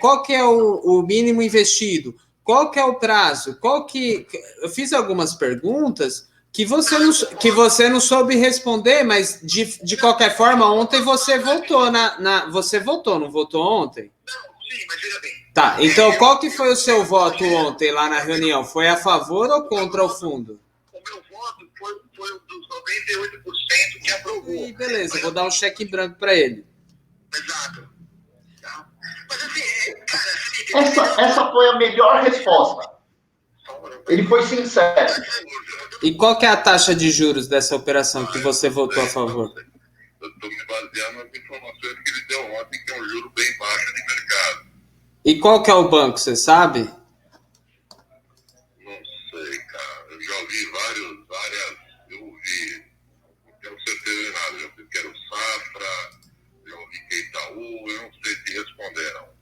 qual que é o mínimo investido, qual que é o prazo, eu fiz algumas perguntas que você não soube responder, mas de qualquer forma, ontem você votou você votou, não votou ontem? Sim, mas veja bem. Tá, então qual que foi o seu voto ontem lá na reunião? Foi a favor ou contra o fundo? O meu voto foi dos 98% que aprovou. E beleza, vou dar um cheque em branco para ele. Exato. Mas assim, cara... Essa foi a melhor resposta. Ele foi sincero. E qual que é a taxa de juros dessa operação que você votou a favor? Eu estou me baseando nas informações que ele deu ontem, que é um juro bem baixo de mercado. E qual que é o banco, você sabe? Não sei, cara. Eu já ouvi várias... Eu ouvi... Não tenho certeza de nada. Eu ouvi que era o Safra, eu ouvi que é Itaú, eu não sei se responderam.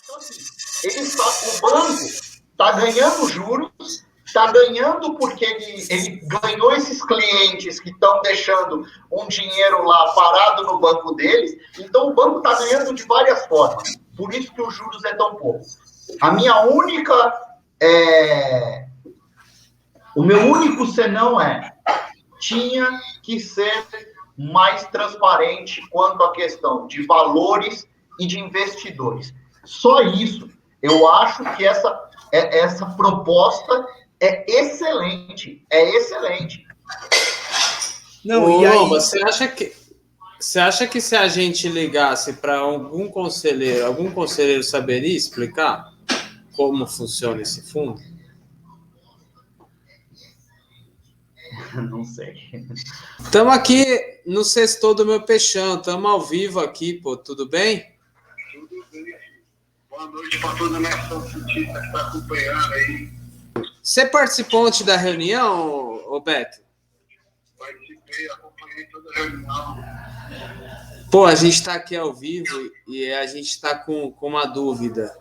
Então, assim, o banco está ganhando juros, está ganhando porque ele ganhou esses clientes que estão deixando um dinheiro lá parado no banco deles. Então, o banco está ganhando de várias formas. Por isso que os juros é tão pouco. A minha única... O meu único senão tinha que ser mais transparente quanto à questão de valores e de investidores. Só isso. Eu acho que essa proposta é excelente. É excelente. Não, e aí... Você acha que se a gente ligasse para algum conselheiro saberia explicar como funciona esse fundo? Não sei. Estamos aqui no Sextou do Meu Peixão, estamos ao vivo aqui, pô, tudo bem? Tudo bem. Boa noite para toda a nação cientista que está acompanhando aí. Você participou ontem da reunião, Beto? Participei, acompanhei toda a reunião. Pô, a gente está aqui ao vivo e a gente está com uma dúvida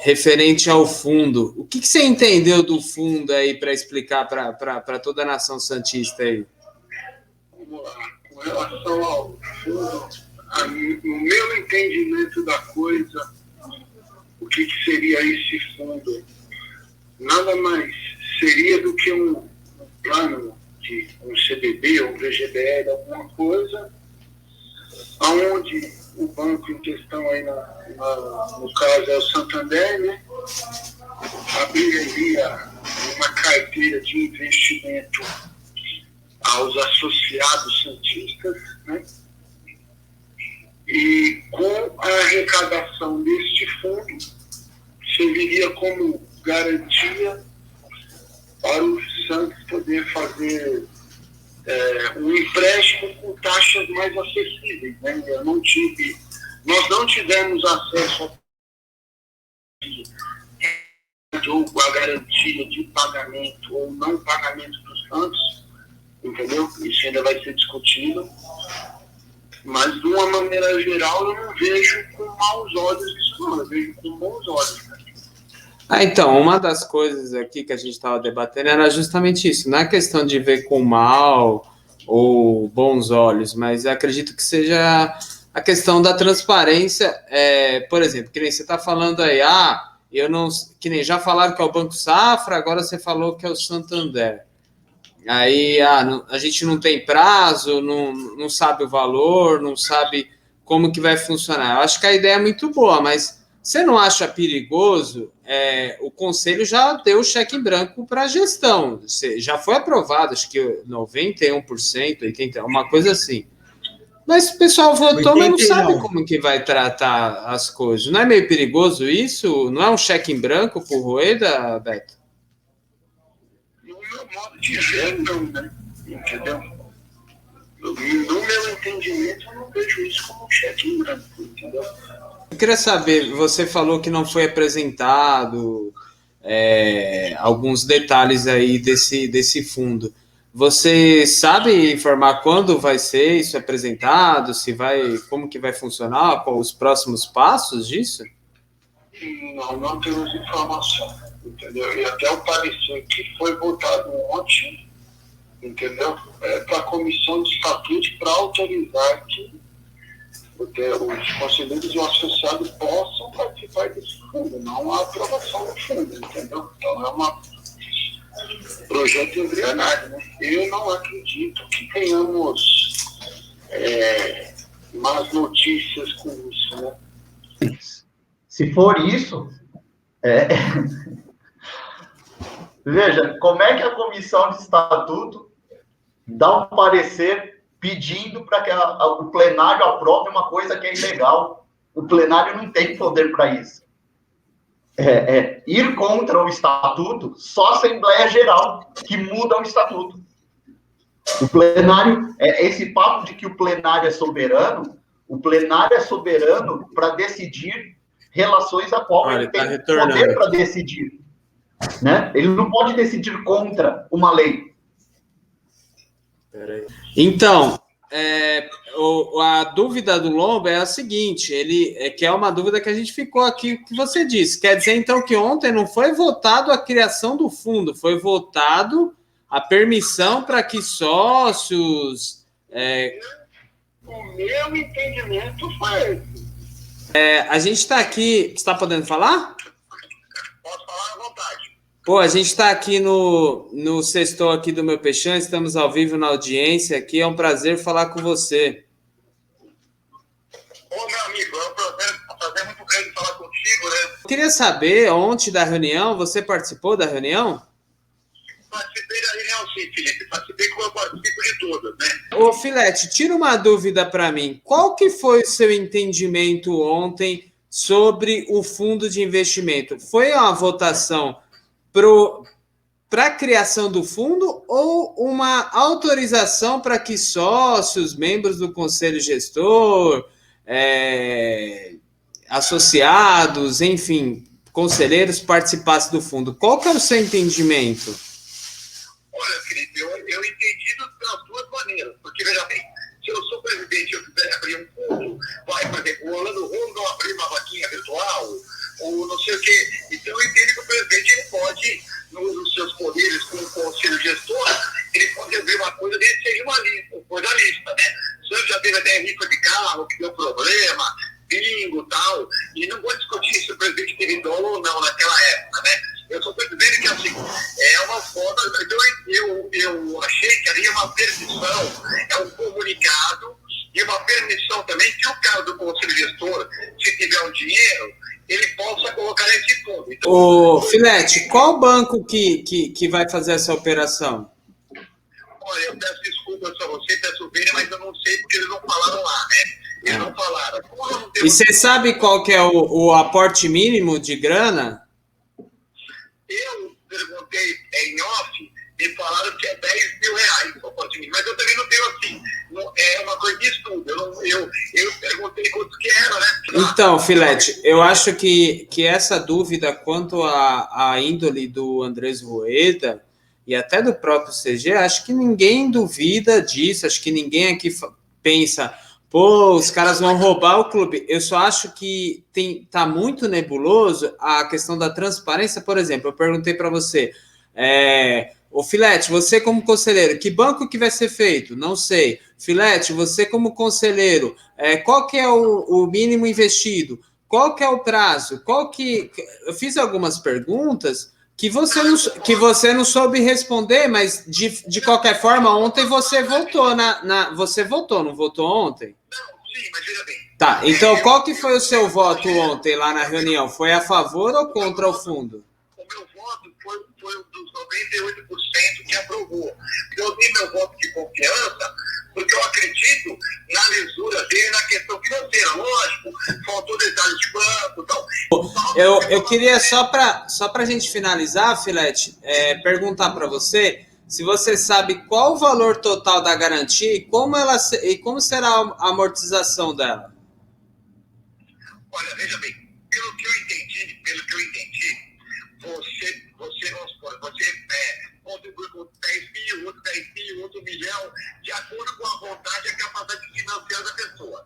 referente ao fundo. O que você entendeu do fundo aí para explicar para toda a nação santista aí? Vamos lá. Com relação ao fundo, no meu entendimento da coisa, o que seria esse fundo? Nada mais seria do que um plano de um CDB ou um VGBL, alguma coisa, onde o banco em questão aí, no caso é o Santander, né, abriria uma carteira de investimento aos associados santistas, né, e com a arrecadação deste fundo serviria como garantia para os Santos poder fazer um empréstimo com taxas mais acessíveis, né? Nós não tivemos acesso a garantia de pagamento ou não pagamento dos Santos, entendeu? Isso ainda vai ser discutido, mas de uma maneira geral eu não vejo com maus olhos isso não, eu vejo com bons olhos, né? Então, uma das coisas aqui que a gente estava debatendo era justamente isso. Não é questão de ver com mal ou bons olhos, mas acredito que seja a questão da transparência. Por exemplo, que nem você está falando aí, que nem já falaram que é o Banco Safra, agora você falou que é o Santander. Aí a gente não tem prazo, não sabe o valor, não sabe como que vai funcionar. Eu acho que a ideia é muito boa, mas você não acha perigoso? O conselho já deu o cheque em branco para a gestão. Já foi aprovado, acho que 91%, 80%, uma coisa assim. Mas o pessoal votou, mas não sabe como que vai tratar as coisas. Não é meio perigoso isso? Não é um cheque em branco por Rueda, Beto? No meu modo de ver, não, né? Entendeu? No meu entendimento, eu não vejo isso como um cheque em branco, entendeu? Eu queria saber, você falou que não foi apresentado alguns detalhes aí desse fundo. Você sabe informar quando vai ser isso apresentado? Como que vai funcionar? Qual os próximos passos disso? Não temos informação, entendeu? E até o parecer que foi votado ontem entendeu? Para a comissão de estatuto para autorizar que os conselheiros e o associado possam participar desse fundo, não a aprovação do fundo, entendeu? Então é um projeto embrionário, né? Eu não acredito que tenhamos más notícias com isso, né? Se for isso, veja, como é que a comissão de estatuto dá um parecer pedindo para que o plenário aprove uma coisa que é ilegal? O plenário não tem poder para isso. Ir contra o estatuto, só a Assembleia Geral que muda o estatuto. O plenário, esse papo de que o plenário é soberano para decidir relações a qual ele tem poder para decidir. Né? Ele não pode decidir contra uma lei. Então, a dúvida do Lombo é a seguinte, que é uma dúvida que a gente ficou aqui, que você disse. Quer dizer, então, que ontem não foi votado a criação do fundo, foi votado a permissão para que sócios... O meu entendimento foi esse. A gente está aqui... Você está podendo falar? Posso falar à vontade. Pô, a gente está aqui no sextou aqui do Meu Peixão, estamos ao vivo na audiência aqui, é um prazer falar com você. Ô, meu amigo, é um prazer muito grande falar contigo, né? Eu queria saber, ontem da reunião, você participou da reunião? Participei da reunião, sim, Felipe. Participei como eu participo de todas, né? Ô, Filete, tira uma dúvida para mim. Qual que foi o seu entendimento ontem sobre o fundo de investimento? Foi uma votação para a criação do fundo ou uma autorização para que sócios, membros do conselho gestor, associados, enfim, conselheiros participassem do fundo? Qual que é o seu entendimento? Olha, Felipe, eu entendi das duas maneiras, porque, veja bem, se eu sou presidente e eu quiser abrir um fundo, por exemplo, o Orlando Rondon abrir uma vaquinha virtual, ou não sei o quê. Então, eu entendo que o presidente ele pode, nos seus poderes como conselho gestor, ele pode abrir uma coisa desde que seja uma coisa lista, né? O senhor já teve até rifa de carro, que deu problema, bingo e tal, e não vou discutir se o presidente teve dolo ou não naquela época, né? Eu só estou dizendo que, assim, é uma forma... Eu achei que ali é uma permissão, é um comunicado e uma permissão também que o cara do conselho gestor, se tiver um dinheiro, ele possa colocar nesse fundo. Então, ô, Filete, qual banco que vai fazer essa operação? Olha, eu peço desculpas a você, peço o bem, mas eu não sei porque eles não falaram lá, né? Eles não falaram. E você sabe qual que é o aporte mínimo de grana? Eu perguntei em off, me falaram que é 10 mil reais o aporte mínimo, mas eu também não tenho assim, é uma coisa de estudo, eu perguntei quanto que era, né? Então, Filete, eu acho que essa dúvida quanto à índole do Andrés Rueda e até do próprio CG, acho que ninguém duvida disso, acho que ninguém aqui pensa, pô, os caras vão roubar o clube. Eu só acho que tá muito nebuloso a questão da transparência. Por exemplo, eu perguntei para você, ô Filete, você como conselheiro, que banco que vai ser feito? Não sei. Filete, você como conselheiro, qual que é o mínimo investido? Qual que é o prazo? Eu fiz algumas perguntas que você não soube responder, mas de qualquer forma, ontem você votou você votou, não votou ontem? Não, sim, mas veja bem. Tá, então qual que foi o seu voto ontem lá na reunião? Foi a favor ou contra o fundo? O meu voto foi um dos 98% que aprovou. Eu dei meu voto de confiança porque eu acredito na lisura dele, na questão financeira. Lógico, faltou detalhes de banco e tal. Eu queria, só para a gente finalizar, Filete, perguntar para você se você sabe qual o valor total da garantia e como será a amortização dela. Olha, veja bem, pelo que eu entendi, você vamos supor, você contribui com 10 mil, outro 10 mil, outro 1 milhão, de acordo com a vontade e a capacidade financeira da pessoa.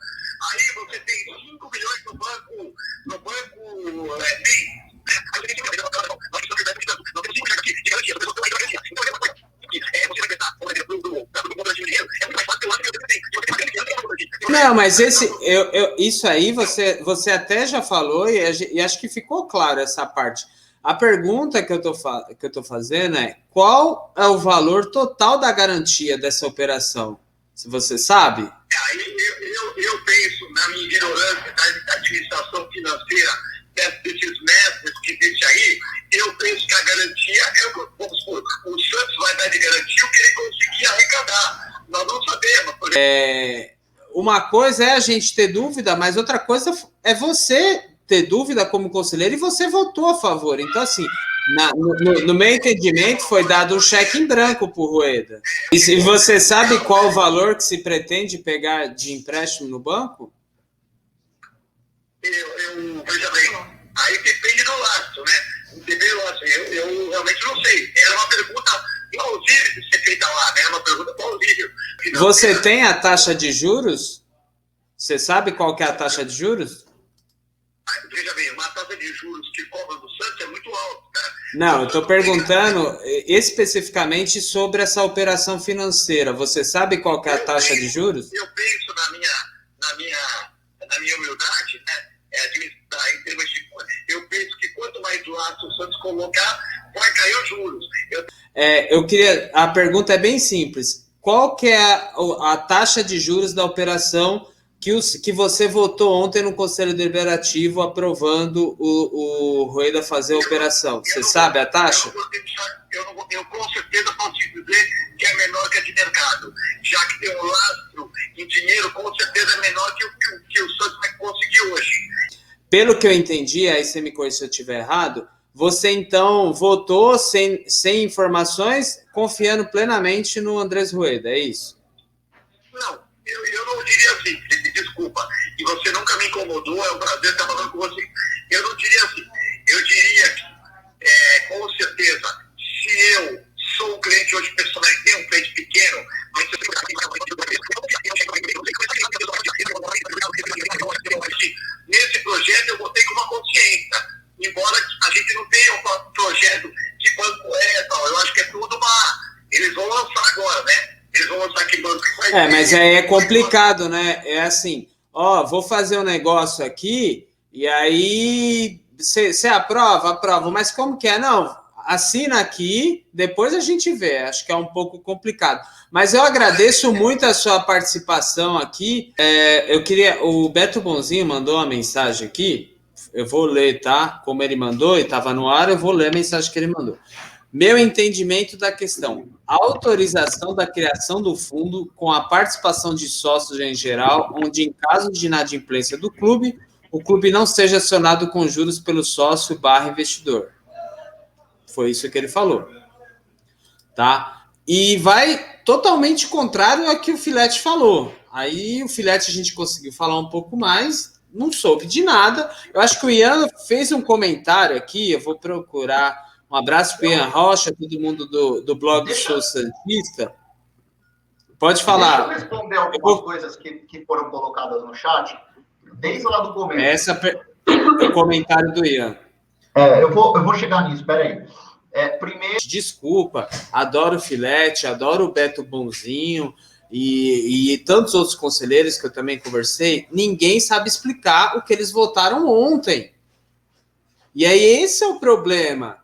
Aí você tem 5 milhões no banco BIM, Não, mas isso aí você até já falou e acho que ficou claro essa parte. A pergunta que eu tô fazendo é qual é o valor total da garantia dessa operação? Se você sabe? Aí eu penso na minha ignorância da administração financeira desses mestres que existe aí, eu penso que a garantia vamos supor, o Santos vai dar de garantia o que ele conseguir arrecadar. Nós não sabemos. Uma coisa é a gente ter dúvida, mas outra coisa é você ter dúvida como conselheiro e você votou a favor. Então, assim, no meu entendimento, foi dado um cheque em branco para o Rueda. E se você sabe qual o valor que se pretende pegar de empréstimo no banco? Veja bem, aí depende do lastro, né? Entendeu? Assim, eu realmente não sei. Era uma pergunta plausível de ser feita lá, né? Era uma pergunta plausível. Você tem a taxa de juros? Você sabe qual que é a taxa de juros? Veja bem, uma taxa de juros que cobra do Santos é muito alta, né? Não, eu estou perguntando especificamente sobre essa operação financeira. Você sabe qual que é a taxa de juros? Eu penso na minha humildade, né? Administrar em termos de... Eu penso que quanto mais laço o Santos colocar, vai cair os juros. A pergunta é bem simples. Qual que é a taxa de juros da operação que você votou ontem no Conselho Deliberativo aprovando o Rueda fazer a operação? Você sabe a taxa? Eu com certeza posso te dizer que é menor que a de mercado. Já que tem um lastro em dinheiro, com certeza é menor que o Santos vai conseguir hoje. Pelo que eu entendi, aí você me corrija se eu estiver errado, você então votou sem informações, confiando plenamente no Andrés Rueda, é isso? Não, eu não diria assim, desculpa, e você nunca me incomodou, é um prazer estar falando com você. Eu não diria assim, eu diria que, com certeza, se eu sou um cliente hoje personalizado, tenho um cliente pequeno, mas nesse projeto eu votei com uma consciência, embora a gente não tenha um projeto de banco tal, eu acho que é tudo eles vão lançar agora, né? Eles vão lançar que banco que vai mas aí é complicado, né? É assim, vou fazer um negócio aqui e aí você aprova, mas como que é? Não, assina aqui, depois a gente vê. Acho que é um pouco complicado. Mas eu agradeço muito a sua participação aqui. O Beto Bonzinho mandou uma mensagem aqui. Eu vou ler, tá? Como ele mandou e estava no ar, eu vou ler a mensagem que ele mandou. Meu entendimento da questão: a autorização da criação do fundo com a participação de sócios em geral, onde em caso de inadimplência do clube, o clube não seja acionado com juros pelo sócio/investidor. Foi isso que ele falou. Tá? E vai totalmente contrário ao que o Filete falou. Aí o Filete a gente conseguiu falar um pouco mais, não soube de nada. Eu acho que o Ian fez um comentário aqui, eu vou procurar. Um abraço para o Ian Rocha, todo mundo do blog Sou Santista. Pode falar. Deixa eu responder algumas coisas que foram colocadas no chat, desde lá do começo. É o comentário do Ian. Eu vou chegar nisso, peraí. Primeiro... Desculpa, adoro o Filete, adoro o Beto Bonzinho e tantos outros conselheiros que eu também conversei. Ninguém sabe explicar o que eles votaram ontem. E aí esse é o problema.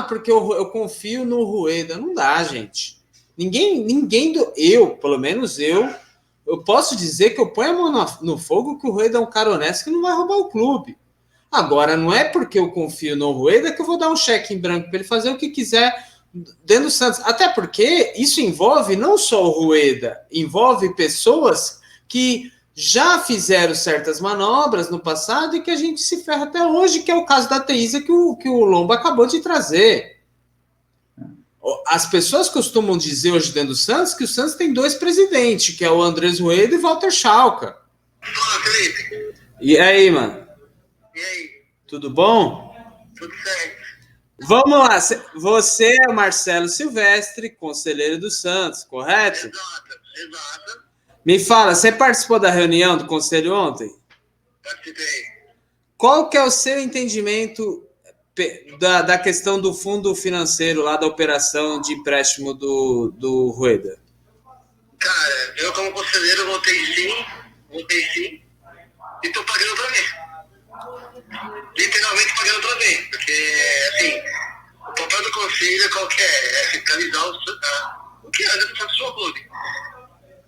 Porque eu confio no Rueda. Não dá, gente. Pelo menos eu posso dizer que eu ponho a mão no fogo que o Rueda é um cara honesto que não vai roubar o clube. Agora, não é porque eu confio no Rueda que eu vou dar um cheque em branco para ele fazer o que quiser dentro do Santos. Até porque isso envolve não só o Rueda, envolve pessoas que já fizeram certas manobras no passado e que a gente se ferra até hoje, que é o caso da Teísa que o Lomba acabou de trazer. As pessoas costumam dizer hoje dentro do Santos que o Santos tem 2 presidentes, que é o Andrés Rueda e Walter Schalka. Fala, Felipe. E aí, mano? E aí? Tudo bom? Tudo certo. Vamos lá. Você é o Marcelo Silvestre, conselheiro do Santos, correto? Exato. Me fala, você participou da reunião do conselho ontem? Participei. Qual que é o seu entendimento da questão do fundo financeiro lá da operação de empréstimo do Rueda? Cara, eu como conselheiro votei sim, Montei sim. E tô pagando outra vez. Literalmente pagando outra vez. Porque, assim, o papel do conselho qual que é? É fiscalizar o que anda no seu clube.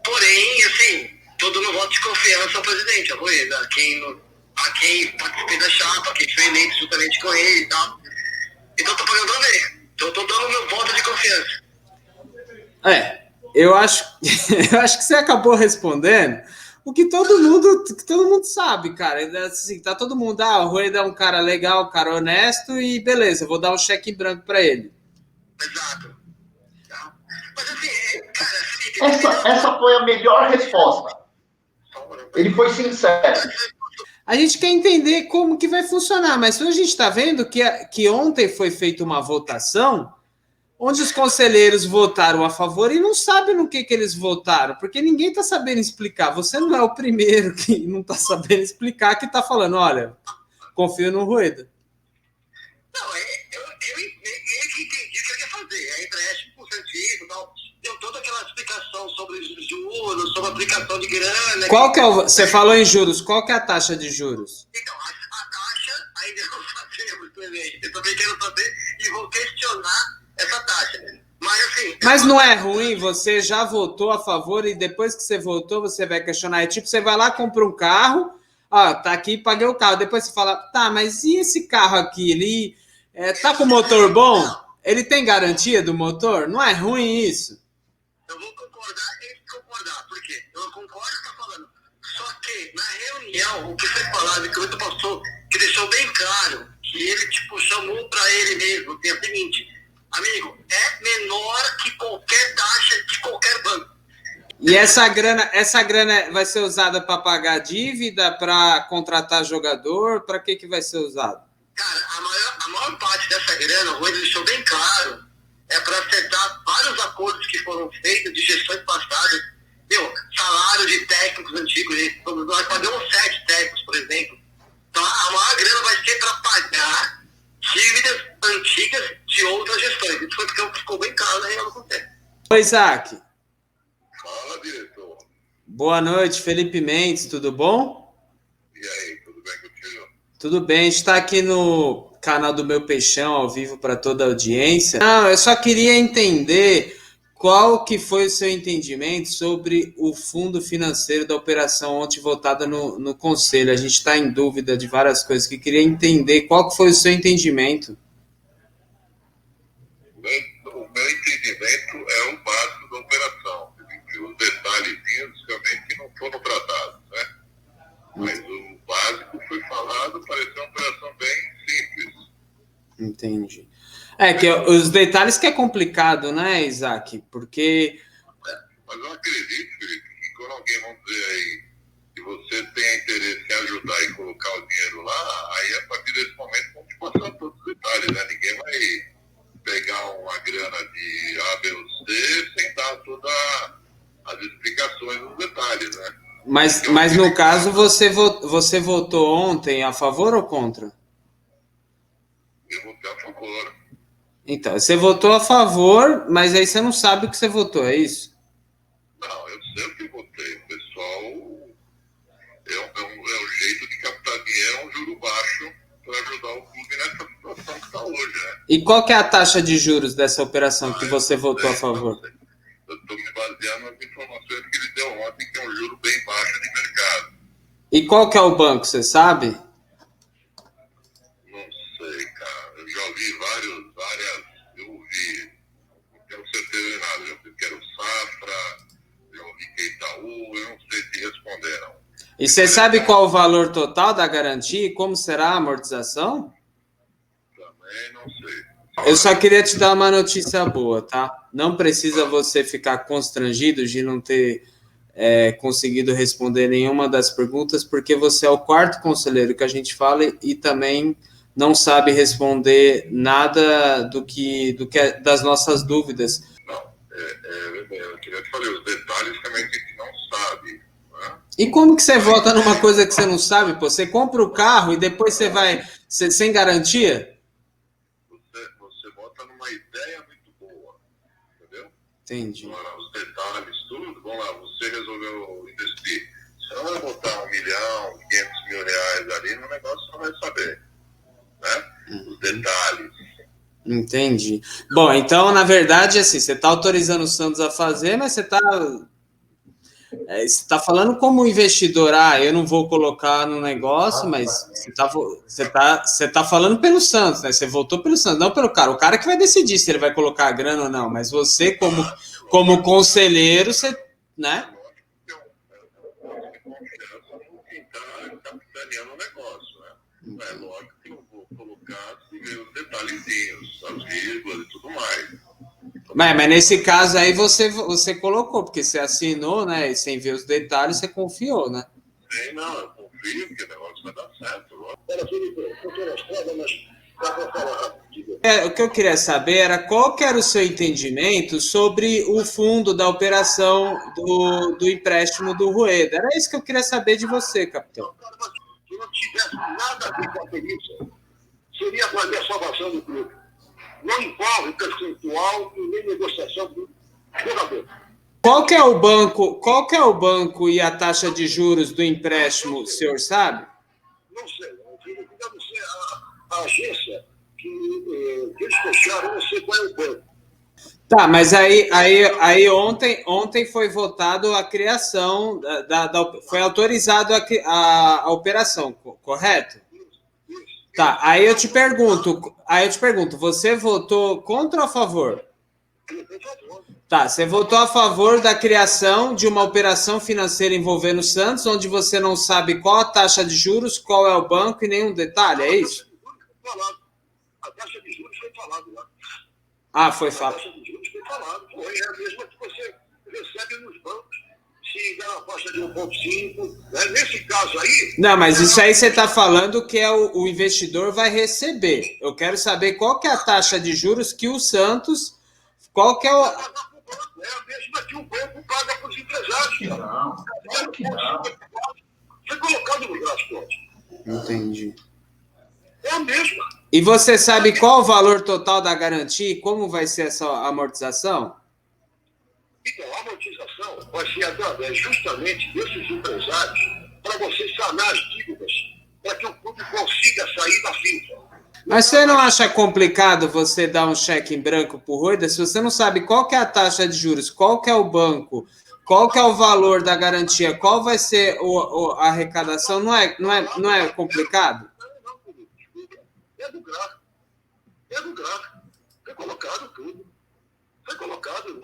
Porém, assim, tô dando voto de confiança ao presidente, ao Rueda, a quem participei da chapa, a quem foi eleito juntamente com ele e tal. Então tô pagando outra vez. Então tô dando meu voto de confiança. Eu acho, eu acho que você acabou respondendo o que todo mundo sabe, cara. Assim, tá todo mundo, o Rueda é um cara legal, um cara honesto e beleza, vou dar um cheque em branco para ele. Exato. Mas assim, cara, Felipe, Essa foi a melhor resposta. Ele foi sincero. A gente quer entender como que vai funcionar, mas a gente está vendo que ontem foi feita uma votação onde os conselheiros votaram a favor e não sabem no que eles votaram, porque ninguém está sabendo explicar. Você não é o primeiro que não está sabendo explicar, que está falando, olha, confio no Rueda. Não, eu entendi o que ele quer fazer. É empréstimo por incentivo e tal. Deu toda aquela explicação sobre os juros, sobre a aplicação de grana. Qual que é você falou em juros, qual que é a taxa de juros? Então, a taxa ainda não sabemos também. Eu também quero saber e vou questionar essa taxa. Mas assim. Mas não é ruim, você já votou a favor e depois que você votou, você vai questionar. É tipo, você vai lá, compra um carro, tá aqui, paguei o carro. Depois você fala, tá, mas e esse carro aqui? Ele tá com motor bom? Ele tem garantia do motor? Não é ruim isso? Eu vou concordar e concordar. Por quê? Eu concordo com o que está falando. Só que, na reunião, o que foi falado, que o Vitor passou, que deixou bem claro, que ele, chamou para ele mesmo, que é o seguinte, amigo, é menor que qualquer taxa de qualquer banco. E essa grana vai ser usada para pagar dívida, para contratar jogador? Para que vai ser usado? Cara, a maior parte dessa grana, o Rueda deixou bem claro, é para acertar vários acordos que foram feitos de gestões passadas. Salário de técnicos antigos, nós pagamos 7 técnicos, por exemplo. Então, a maior grana vai ser para pagar dívidas antigas de outras gestões. Isso foi porque ficou bem claro na reunião do conselho. Oi, Isaac. Fala, diretor. Boa noite, Felipe Mendes, tudo bom? E aí, tudo bem contigo? Tudo bem, a gente está aqui no canal do Meu Peixão, ao vivo para toda a audiência. Não, eu só queria entender qual que foi o seu entendimento sobre o fundo financeiro da operação ontem votada no Conselho. A gente está em dúvida de várias coisas, que queria entender qual que foi o seu entendimento. O meu entendimento é o básico da operação. Os detalhes realmente que não foram tratados, né? Mas o básico foi falado, pareceu uma operação bem simples. Entendi. Que os detalhes que é complicado, né, Isaac? Porque... Mas eu acredito, Felipe, que quando alguém, vamos dizer aí, que você tem interesse em ajudar e colocar o dinheiro lá, aí a partir desse momento vão te passar todos os detalhes, né? Ninguém vai pegar uma grana de A, B ou C sem dar todas as explicações dos detalhes, né? Mas no caso, você votou ontem a favor ou contra? Eu votei a favor. Então, você votou a favor, mas aí você não sabe o que você votou, é isso? Não, eu sei o que votei. O pessoal é um jeito de captar dinheiro a um juro baixo para ajudar o clube nessa situação que está hoje, né? E qual que é a taxa de juros dessa operação que você votou a favor? Eu estou me baseando nas informações que ele deu ontem, que é um juro bem baixo de mercado. E qual que é o banco, você sabe? Não sei, cara. Eu já ouvi várias. Eu ouvi, não tenho certeza de nada. Eu quero Safra, eu ouvi que Itaú, eu não sei se responderam. E você sabe qual o valor total da garantia e como será a amortização? Também não sei. Eu só queria te dar uma notícia boa, tá? Não precisa você ficar constrangido de não ter conseguido responder nenhuma das perguntas, porque você é o quarto conselheiro que a gente fala e também não sabe responder nada do que das nossas dúvidas. Não, eu queria te falar, os detalhes também a gente não sabe. Né? E como que você vota numa coisa que você não sabe? Pô? Você compra o carro e depois você vai sem garantia? Você vota numa ideia muito boa, entendeu? Entendi. Agora, os detalhes, tudo, vamos lá, você resolveu investir. Você não vai votar Entendi. Bom, então, na verdade, assim, você está autorizando o Santos a fazer, mas você está falando como investidor, eu não vou colocar no negócio, mas você tá falando pelo Santos, né? Você votou pelo Santos, não pelo cara. O cara que vai decidir se ele vai colocar a grana ou não, mas você, como conselheiro, você, né? Quem está capitaneando o negócio, né? É lógico que eu vou colocar os detalhezinhos, as vírgulas e tudo mais. Mas nesse caso aí você colocou, porque você assinou, né? E sem ver os detalhes, você confiou, né? Sim, não, eu confio que o negócio vai dar certo. Era Felipe, eu estou na estrada, mas dá para falar rapidinho. O que eu queria saber era qual que era o seu entendimento sobre o fundo da operação do empréstimo do Rueda. Era isso que eu queria saber de você, capitão. Se não tivesse nada a ver com a perícia, seria fazer a salvação do clube. Não envolve percentual e nem negociação do jogador. Qual que é o banco e a taxa de juros do empréstimo, o senhor sabe? Não sei, deve ser a agência que eles fecharam, eu não sei qual é o banco. Tá, mas aí ontem foi votado a criação foi autorizado a operação, correto? Tá, aí eu te pergunto, você votou contra ou a favor? Tá, você votou a favor da criação de uma operação financeira envolvendo o Santos, onde você não sabe qual a taxa de juros, qual é o banco e nenhum detalhe, é isso? A taxa de juros foi falado lá. Ah, foi falado. A taxa de juros foi falado, é a mesma que você recebe nos bancos. Se dá na faixa de 1,5, né? Nesse caso aí... Não, mas isso aí você está falando que o investidor vai receber. Eu quero saber qual que é a taxa de juros que o Santos... Qual que é o... É a mesma que o banco paga para os empresários. Não, claro que não. Foi colocado no gráfico. Entendi. É a mesma. E você sabe qual o valor total da garantia e como vai ser essa amortização? Então, a amortização vai ser através justamente desses empresários para você sanar as dívidas, para que o clube consiga sair da FIFA. Mas você não acha complicado você dar um cheque em branco para o Rueda se você não sabe qual que é a taxa de juros, qual que é o banco, qual que é o valor da garantia, qual vai ser a arrecadação? Não é complicado? Não, desculpa. É do gráfico. É do gráfico. Foi colocado tudo. Foi colocado.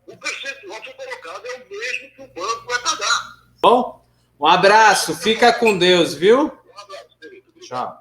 O percentual foi colocado, é o mesmo que o banco vai pagar. Bom, um abraço, fica com Deus, viu? Um abraço, querido. Tchau.